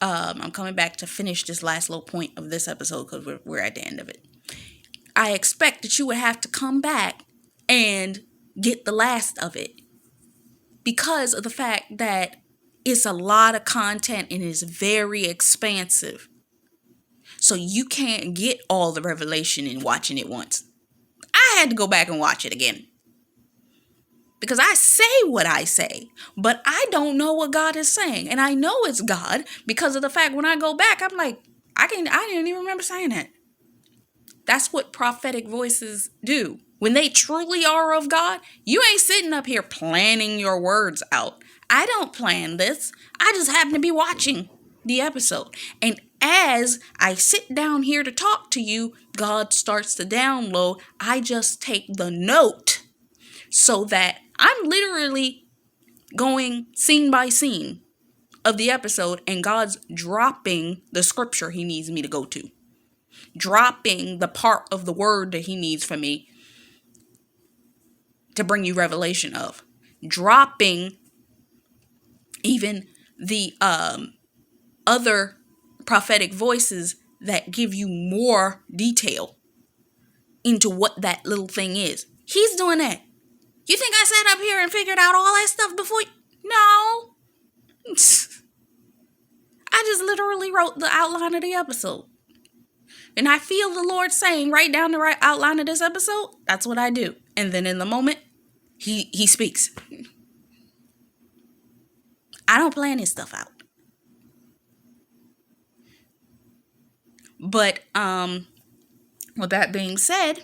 I'm coming back to finish this last little point of this episode because we're at the end of it. I expect that you would have to come back and get the last of it because of the fact that it's a lot of content and it's very expansive. So you can't get all the revelation in watching it once. I had to go back and watch it again. Because I say what I say, but I don't know what God is saying. And I know it's God because of the fact when I go back, I'm like, I didn't even remember saying that. That's what prophetic voices do. When they truly are of God, you ain't sitting up here planning your words out. I don't plan this. I just happen to be watching the episode. And as I sit down here to talk to you, God starts to download. I just take the note so that I'm literally going scene by scene of the episode and God's dropping the scripture he needs me to go to. Dropping the part of the word that he needs for me to bring you revelation of. Dropping even the other prophetic voices that give you more detail into what that little thing is. He's doing that. You think I sat up here and figured out all that stuff before? No. I just literally wrote the outline of the episode. And I feel the Lord saying, write down the right outline of this episode. That's what I do. And then in the moment, he speaks. I don't plan this stuff out. But with that being said,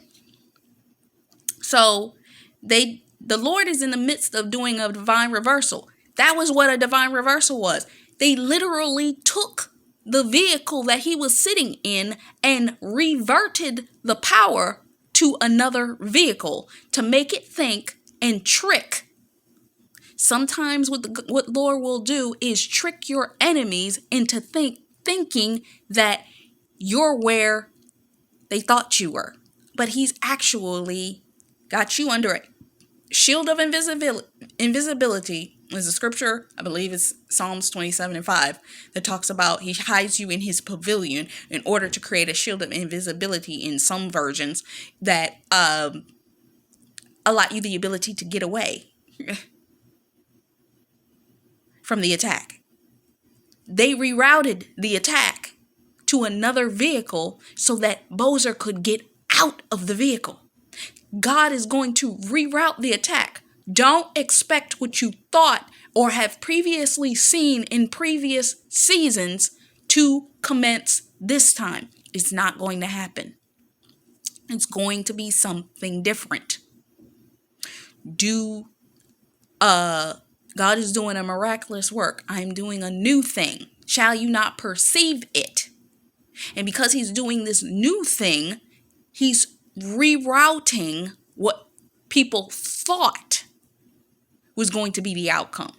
so the Lord is in the midst of doing a divine reversal. That was what a divine reversal was. They literally took the vehicle that he was sitting in and reverted the power to another vehicle to make it think and trick. Sometimes what Lord will do is trick your enemies into thinking that you're where they thought you were. But he's actually got you under a shield of invisibility. There's a scripture, I believe it's Psalms 27:5, that talks about he hides you in his pavilion in order to create a shield of invisibility in some versions that allow you the ability to get away from the attack. They rerouted the attack to another vehicle so that Bozer could get out of the vehicle. God is going to reroute the attack. Don't expect what you thought or have previously seen in previous seasons to commence this time. It's not going to happen. It's going to be something different. God is doing a miraculous work. I'm doing a new thing. Shall you not perceive it? And because he's doing this new thing, he's rerouting what people thought was going to be the outcome.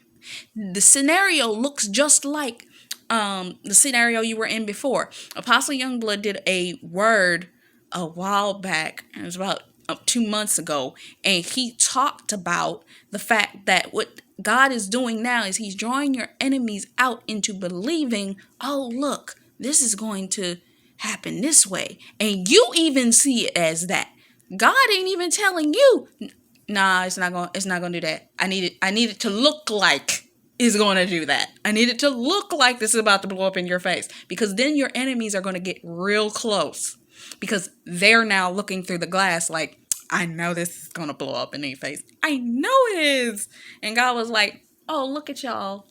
The scenario looks just like the scenario you were in before. Apostle Youngblood did a word a while back. It was about 2 months ago. And he talked about the fact that what God is doing now is he's drawing your enemies out into believing, oh, look, this is going to happen this way. And you even see it as that. God ain't even telling you, nah, it's not gonna do that. I need it to look like it's gonna do that. I need it to look like this is about to blow up in your face. Because then your enemies are gonna get real close. Because they're now looking through the glass like, I know this is gonna blow up in their face. I know it is. And God was like, oh, look at y'all.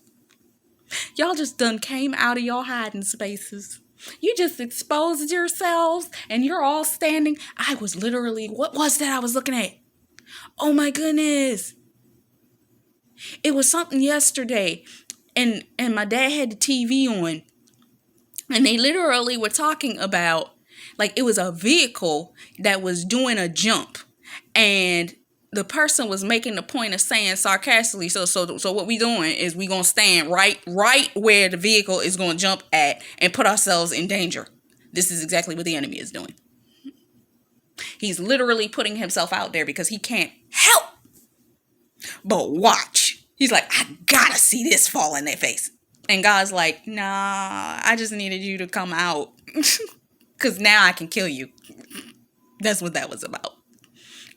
Y'all just done came out of your hiding spaces. You just exposed yourselves and you're all standing. I was literally, what was that I was looking at? Oh my goodness. It was something yesterday and my dad had the TV on and they literally were talking about, like, it was a vehicle that was doing a jump and the person was making the point of saying sarcastically, so what we doing is we gonna stand right where the vehicle is gonna jump at and put ourselves in danger. This is exactly what the enemy is doing. He's literally putting himself out there because he can't help but watch. He's like, I gotta see this fall in their face. And God's like, nah, I just needed you to come out. Because now I can kill you. That's what that was about.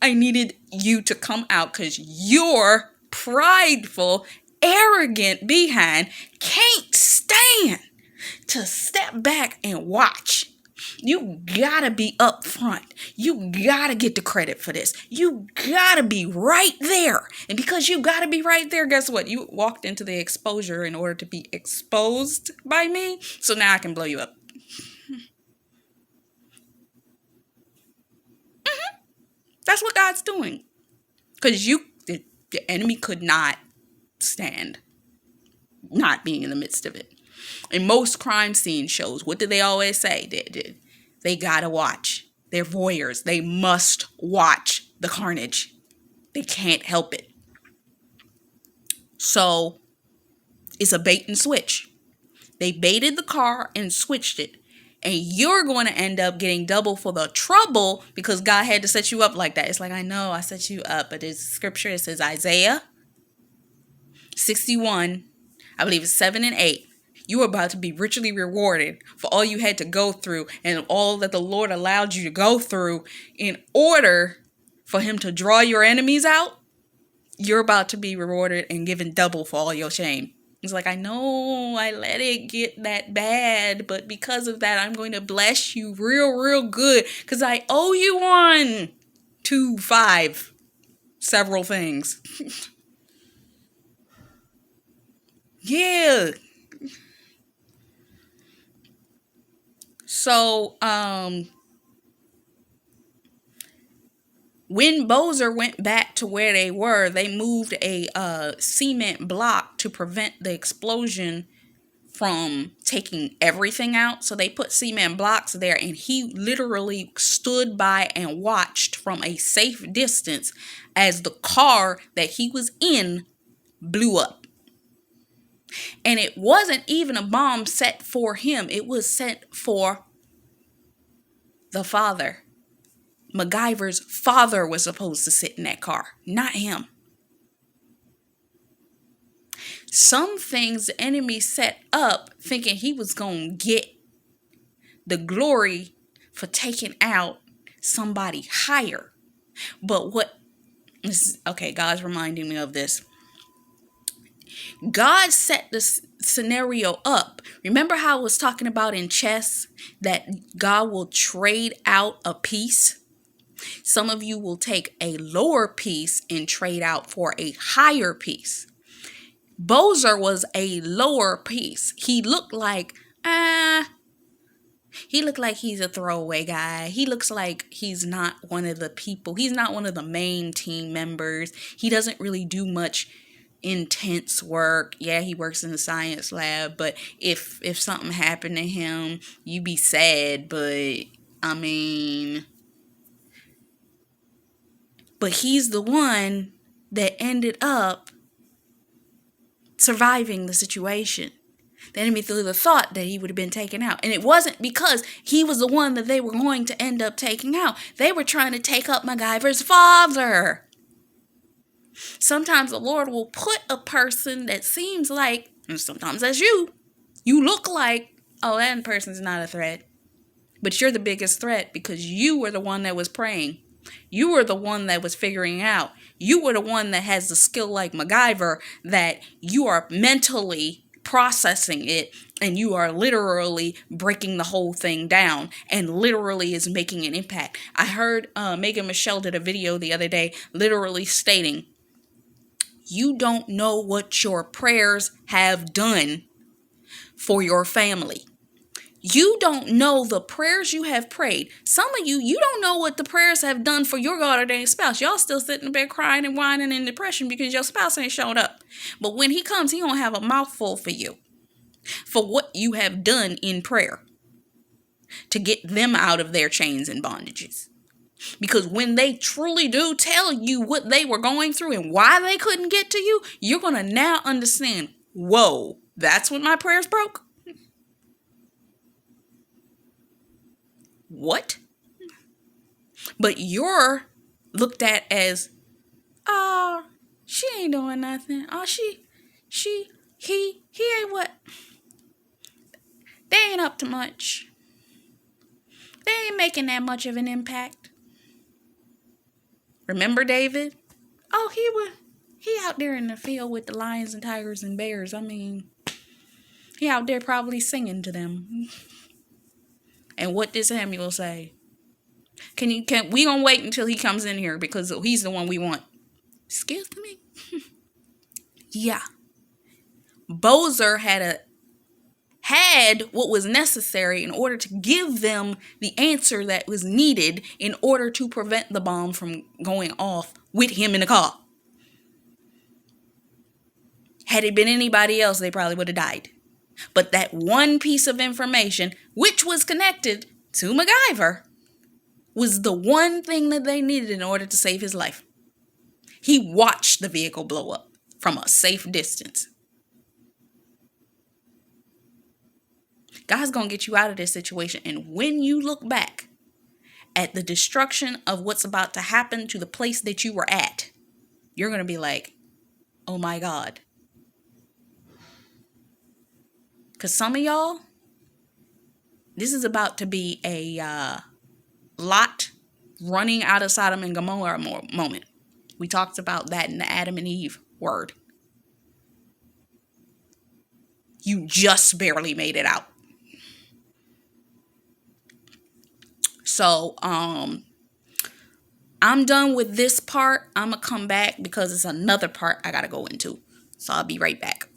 I needed you to come out because your prideful, arrogant behind can't stand to step back and watch. You gotta be up front. You gotta get the credit for this. You gotta be right there. And because you gotta be right there, guess what? You walked into the exposure in order to be exposed by me. So now I can blow you up. That's what God's doing. Because the enemy could not stand not being in the midst of it. In most crime scene shows, what do they always say? They gotta watch. They're voyeurs. They must watch the carnage. They can't help it. So it's a bait and switch. They baited the car and switched it. And you're going to end up getting double for the trouble because God had to set you up like that. It's like, I know I set you up, but there's scripture. It says Isaiah 61, I believe it's 7 and 8. You are about to be richly rewarded for all you had to go through and all that the Lord allowed you to go through in order for him to draw your enemies out. You're about to be rewarded and given double for all your shame. It's like, I know I let it get that bad, but because of that, I'm going to bless you real good because I owe you 1, 2, 5, several things. Yeah. So, when Bozer went back to where they were, they moved a cement block to prevent the explosion from taking everything out. So they put cement blocks there, and he literally stood by and watched from a safe distance as the car that he was in blew up. And it wasn't even a bomb set for him. It was set for the father. Magyver's father was supposed to sit in that car, not him. Some things the enemy set up thinking he was going to get the glory for taking out somebody higher. But God's reminding me of this. God set this scenario up. Remember how I was talking about in chess that God will trade out a piece? Some of you will take a lower piece and trade out for a higher piece. Bozer was a lower piece. He looked like he's a throwaway guy. He looks like he's not one of the people. He's not one of the main team members. He doesn't really do much intense work. Yeah, he works in the science lab, but if something happened to him, you'd be sad, but he's the one that ended up surviving the situation. The enemy threw the thought that he would have been taken out. And it wasn't because he was the one that they were going to end up taking out. They were trying to take up Magyver's father. Sometimes the Lord will put a person that seems like, and sometimes that's you look like, oh, that person's not a threat. But you're the biggest threat because you were the one that was praying. You were the one that was figuring out. You were the one that has the skill like Magyver that you are mentally processing it and you are literally breaking the whole thing down and literally is making an impact. I heard Megan Michelle did a video the other day literally stating, you don't know what your prayers have done for your family. You don't know the prayers you have prayed. Some of you don't know what the prayers have done for your God-ordained spouse. Y'all still sitting there crying and whining in depression because your spouse ain't showed up. But when he comes, he gonna have a mouthful for you for what you have done in prayer to get them out of their chains and bondages. Because when they truly do tell you what they were going through and why they couldn't get to you, you're gonna now understand, whoa, that's when my prayers broke? What? But you're looked at as, oh, she ain't doing nothing. Oh, he ain't what? They ain't up to much. They ain't making that much of an impact. Remember David? Oh, he out there in the field with the lions and tigers and bears. I mean, he out there probably singing to them. And what did Samuel say? Can we gonna wait until he comes in here because he's the one we want? Excuse me? Yeah. Bozer had what was necessary in order to give them the answer that was needed in order to prevent the bomb from going off with him in the car. Had it been anybody else, they probably would have died. But that one piece of information, which was connected to Magyver, was the one thing that they needed in order to save his life. He watched the vehicle blow up from a safe distance. God's going to get you out of this situation. And when you look back at the destruction of what's about to happen to the place that you were at, you're going to be like, oh my God. Because some of y'all, this is about to be a Lot running out of Sodom and Gomorrah moment. We talked about that in the Adam and Eve word. You just barely made it out. So, I'm done with this part. I'm going to come back because it's another part I got to go into. So I'll be right back.